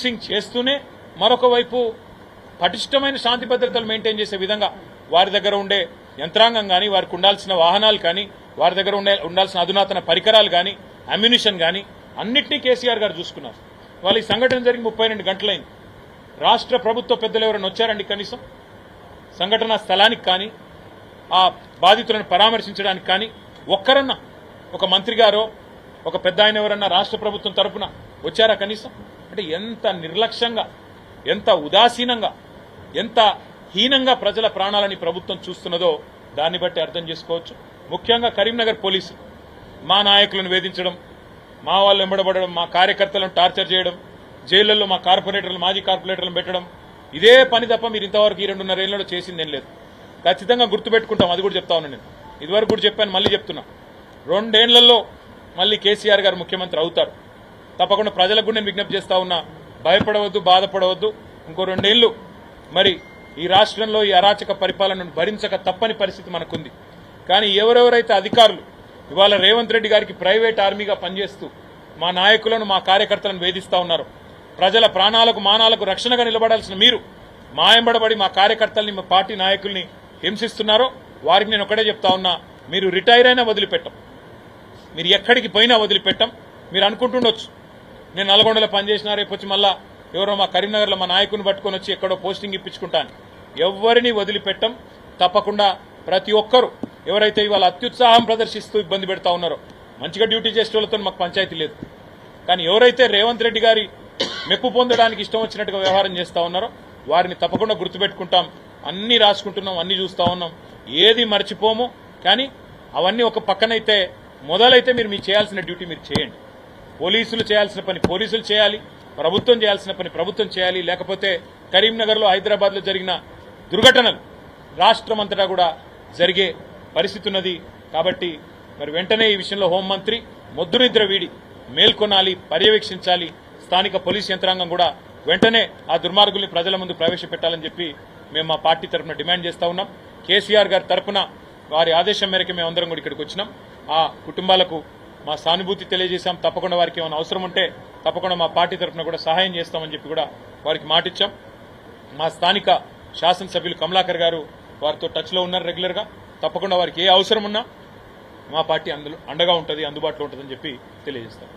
సింగ్ చేస్తూనే మరొక వైపు పటిష్టమైన శాంతి భద్రతలు మెయింటైన్ చేసే విధంగా వారి దగ్గర ఉండే యంత్రాంగం కానీ వారికి ఉండాల్సిన వాహనాలు కానీ వారి దగ్గర ఉండాల్సిన అధునాతన పరికరాలు కానీ అమ్యునిషన్ కానీ అన్నింటినీ కేసీఆర్ గారు చూసుకున్నారు. వాళ్ళ ఈ సంఘటన జరిగి 32 గంటలైంది. రాష్ట్ర ప్రభుత్వ పెద్దలు ఎవరైనా వచ్చారండి కనీసం సంఘటనా స్థలానికి కానీ ఆ బాధితులను పరామర్శించడానికి కానీ ఒక్కరన్నా ఒక మంత్రి గారో ఒక పెద్ద ఆయన ఎవరన్నా రాష్ట్ర ప్రభుత్వం తరపున వచ్చారా కనీసం? అంటే ఎంత నిర్లక్ష్యంగా, ఎంత ఉదాసీనంగా, ఎంత హీనంగా ప్రజల ప్రాణాలని ప్రభుత్వం చూస్తున్నదో దాన్ని బట్టి అర్థం చేసుకోవచ్చు. ముఖ్యంగా కరీంనగర్ పోలీసులు మా నాయకులను వేధించడం, మా వాళ్ళు వెంబడబడడం, మా కార్యకర్తలను టార్చర్ చేయడం, జైళ్లలో మా కార్పొరేటర్లు మాజీ కార్పొరేటర్లను పెట్టడం, ఇదే పని తప్ప మీరు ఇంతవరకు ఈ 2.5 ఏళ్లలో చేసిందేం లేదు. ఖచ్చితంగా గుర్తుపెట్టుకుంటాం. అది కూడా చెప్తా ఉన్నాను నేను, ఇదివరకు కూడా చెప్పాను, మళ్ళీ చెప్తున్నా. 2 ఏళ్లలో మళ్ళీ కేసీఆర్ గారు ముఖ్యమంత్రి అవుతారు. తప్పకుండా ప్రజలకు కూడా నేను విజ్ఞప్తి చేస్తా ఉన్నా, భయపడవద్దు, బాధపడవద్దు. ఇంకో 2 ఏళ్లు మరి ఈ రాష్ట్రంలో ఈ అరాచక పరిపాలనను భరించక తప్పని పరిస్థితి మనకుంది. కానీ ఎవరెవరైతే అధికారులు ఇవాళ రేవంత్ రెడ్డి గారికి ప్రైవేట్ ఆర్మీగా పనిచేస్తూ మా నాయకులను మా కార్యకర్తలను వేధిస్తా ఉన్నారు, ప్రజల ప్రాణాలకు మానాలకు రక్షణగా నిలబడాల్సిన మీరు మాయంబడబడి మా కార్యకర్తల్ని మా పార్టీ నాయకుల్ని హింసిస్తున్నారో వారికి నేను ఒకటే చెప్తా ఉన్నా, మీరు రిటైర్ అయినా వదిలిపెట్టం, మీరు ఎక్కడికి పోయినా వదిలిపెట్టం. మీరు అనుకుంటుండొచ్చు నేను నల్గొండలో పనిచేసినా రేపు వచ్చి మళ్ళా ఎవరో మా కరీంనగర్లో మా నాయకుని పట్టుకొని వచ్చి ఎక్కడో పోస్టింగ్ ఇప్పించుకుంటాను. ఎవరిని వదిలిపెట్టం. తప్పకుండా ప్రతి ఒక్కరూ ఎవరైతే ఇవాళ అత్యుత్సాహం ప్రదర్శిస్తూ ఇబ్బంది పెడతా ఉన్నారో, మంచిగా డ్యూటీ చేసే వాళ్ళతో మాకు పంచాయతీ లేదు, కానీ ఎవరైతే రేవంత్ రెడ్డి గారి మెప్పు పొందడానికి ఇష్టం వచ్చినట్టుగా వ్యవహారం చేస్తా ఉన్నారో వారిని తప్పకుండా గుర్తుపెట్టుకుంటాం. అన్ని రాసుకుంటున్నాం, అన్ని చూస్తా ఉన్నాం, ఏది మర్చిపోము. కానీ అవన్నీ ఒక పక్కనైతే మొదలైతే మీరు చేయాల్సిన డ్యూటీ మీరు చేయండి. పోలీసులు చేయాల్సిన పని పోలీసులు చేయాలి, ప్రభుత్వం చేయాల్సిన పని ప్రభుత్వం చేయాలి. లేకపోతే కరీంనగర్లో హైదరాబాద్లో జరిగిన దుర్ఘటనలు రాష్ట్రం అంతటా కూడా జరిగే పరిస్థితి ఉన్నది. కాబట్టి మరి వెంటనే ఈ విషయంలో హోంమంత్రి మొద్దునిద్ర వీడి మేల్కొనాలి, పర్యవేక్షించాలి. స్థానిక పోలీస్ యంత్రాంగం కూడా వెంటనే ఆ దుర్మార్గుల్ని ప్రజల ముందు ప్రవేశపెట్టాలని చెప్పి మేము మా పార్టీ తరఫున డిమాండ్ చేస్తా ఉన్నాం. కేసీఆర్ గారి తరఫున వారి ఆదేశం మేరకు మేమందరం కూడా ఇక్కడికి వచ్చినాం. ఆ కుటుంబాలకు మా సానుభూతి తెలియజేశాం. తప్పకుండా వారికి ఏమైనా అవసరం ఉంటే తప్పకుండా మా పార్టీ తరఫున కూడా సహాయం చేస్తామని చెప్పి కూడా వారికి మాటిచ్చాం. మా స్థానిక శాసనసభ్యులు కమలాకర్ గారు వారితో టచ్లో ఉన్నారు రెగ్యులర్గా. తప్పకుండా వారికి ఏ అవసరం ఉన్నా మా పార్టీ అండగా ఉంటుంది, అందుబాటులో ఉంటుందని చెప్పి తెలియజేస్తాం.